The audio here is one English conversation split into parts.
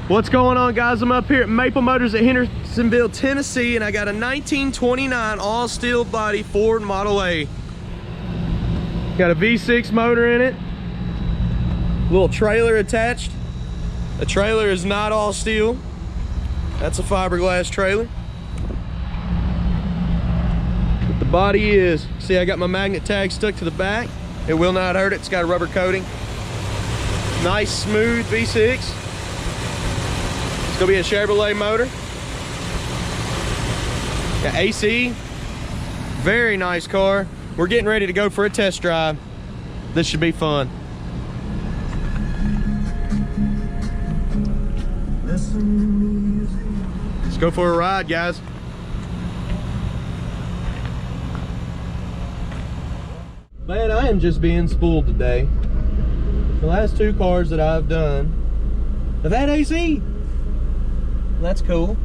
What's going on, guys? I'm up here at Maple Motors at Hendersonville, Tennessee, and I got a 1929 all steel body Ford Model A. Got a V6 motor in it, little trailer attached. The trailer is not all steel, that's a fiberglass trailer. But the body is, see, I got my magnet tag stuck to the back. It will not hurt it, it's got a rubber coating. Nice smooth V6. It's gonna be a Chevrolet motor. Got AC, very nice car. We're getting ready to go for a test drive. This should be fun. Let's go for a ride, guys. Man, I am just being spoiled today. The last two cars that I've done have had AC. That's cool.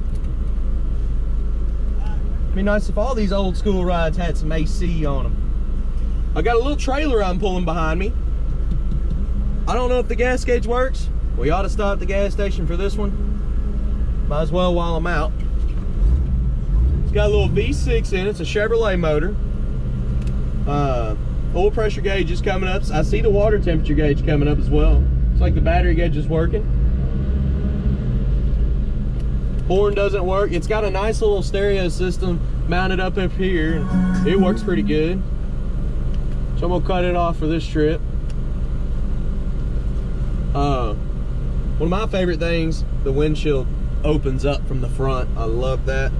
It'd be nice if all these old school rides had some AC on them. I got a little trailer I'm pulling behind me. I don't know if the gas gauge works. We ought to stop at the gas station for this one. Might as well while I'm out. It's got a little V6 in it. It's a Chevrolet motor. Oil pressure gauge is coming up. I see the water temperature gauge coming up as well. It's like the battery gauge is working. Horn doesn't work. It's got a nice little stereo system mounted up here. It works pretty good. So I'm gonna cut it off for this trip. One of my favorite things, the windshield opens up from the front. I love that.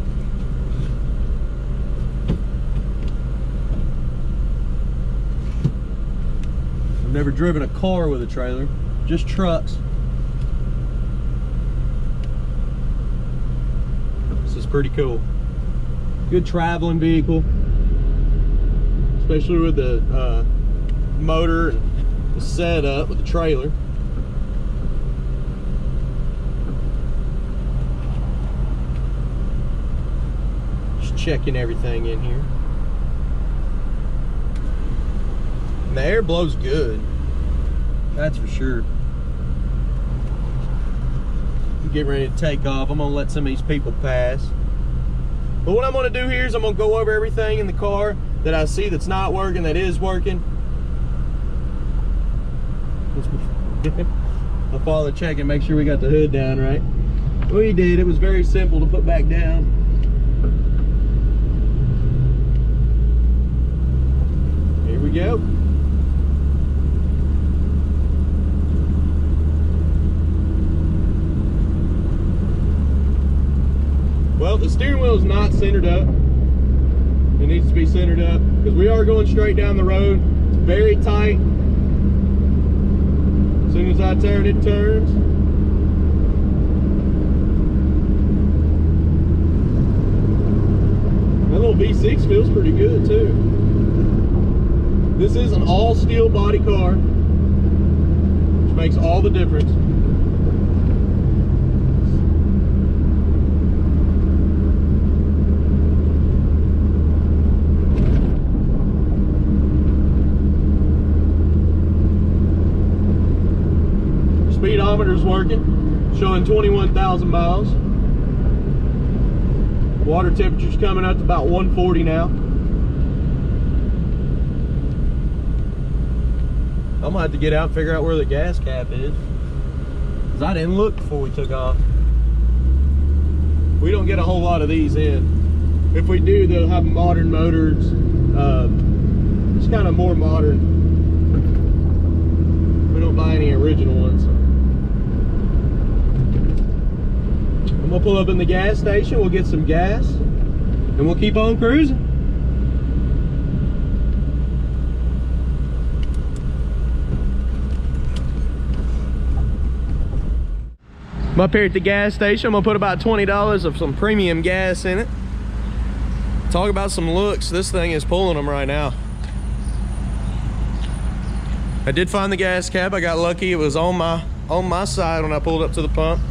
I've never driven a car with a trailer, just trucks. This is pretty cool. Good traveling vehicle, especially with the motor and the setup with the trailer. Just checking everything in here. And the air blows good, that's for sure. I'm getting ready to take off. I'm gonna let some of these people pass. But what I'm gonna do here is I'm gonna go over everything in the car that I see that's not working, that is working. I'll follow check and make sure we got the hood down right. We did. It was very simple to put back down. Here we go. Well, the steering wheel is not centered up. It needs to be centered up because we are going straight down the road. It's very tight. As soon as I turn, it turns. That little V6 feels pretty good too. This is an all steel body car, which makes all the difference. Speedometer's working, showing 21,000 miles. Water temperature's coming up to about 140 now. I'm gonna have to get out and figure out where the gas cap is, because I didn't look before we took off. We don't get a whole lot of these in. If we do, they'll have modern motors. It's kind of more modern. We don't buy any original ones. I'm gonna pull up in the gas station, we'll get some gas, and we'll keep on cruising. I'm up here at the gas station. I'm gonna put about $20 of some premium gas in it. Talk about some looks, this thing is pulling them right now. I did find the gas cap. I got lucky, it was on my side when I pulled up to the pump.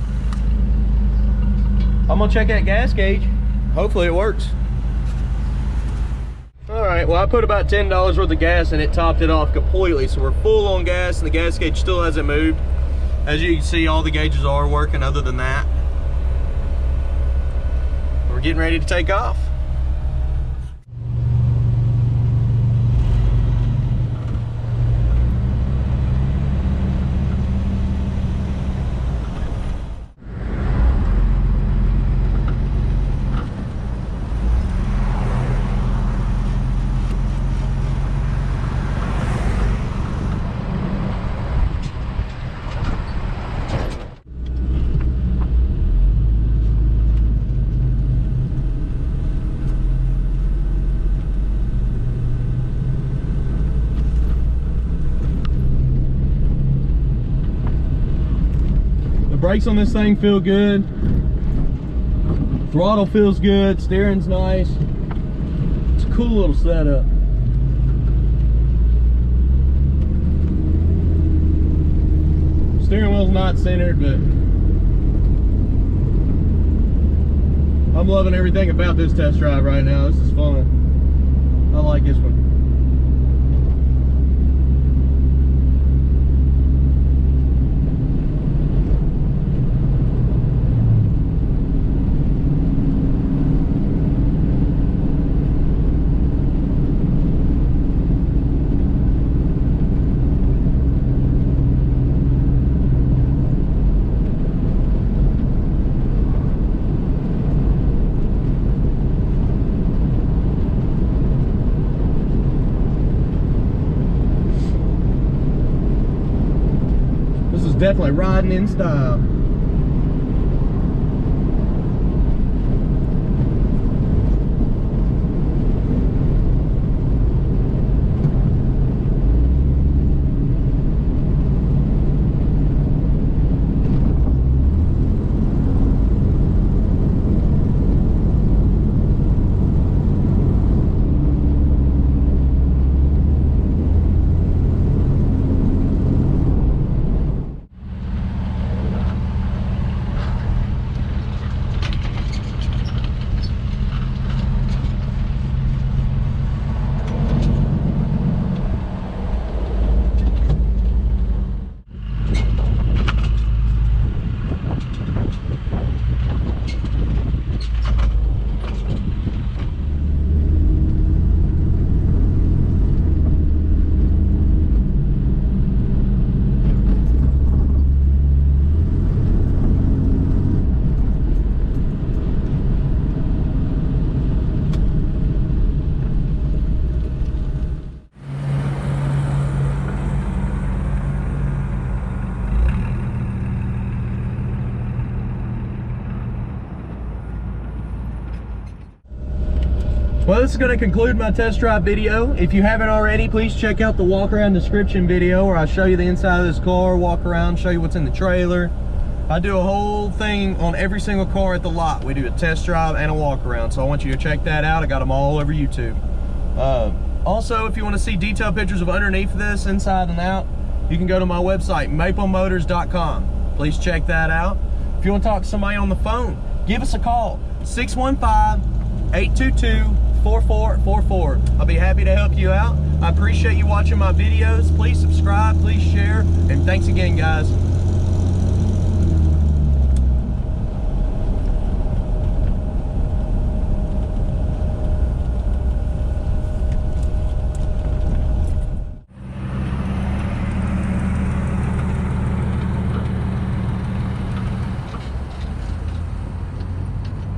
I'm gonna check that gas gauge. Hopefully it works. All right, well, I put about $10 worth of gas and it topped it off completely. So we're full on gas and the gas gauge still hasn't moved. As you can see, all the gauges are working other than that. We're getting ready to take off. Brakes on this thing feel good. Throttle feels good. Steering's nice. It's a cool little setup. Steering wheel's not centered, but I'm loving everything about this test drive right now. This is fun. I like this one. Definitely riding in style. Well, this is going to conclude my test drive video. If you haven't already, please check out the walk around description video where I show you the inside of this car, walk around, show you what's in the trailer. I do a whole thing on every single car at the lot. We do a test drive and a walk around, so I want you to check that out. I got them all over YouTube. Also, if you want to see detailed pictures of underneath this, inside and out, you can go to my website, maplemotors.com. Please check that out. If you want to talk to somebody on the phone, give us a call, 615-822-4444. I'll be happy to help you out. I appreciate you watching my videos. Please subscribe, please share, and thanks again, guys.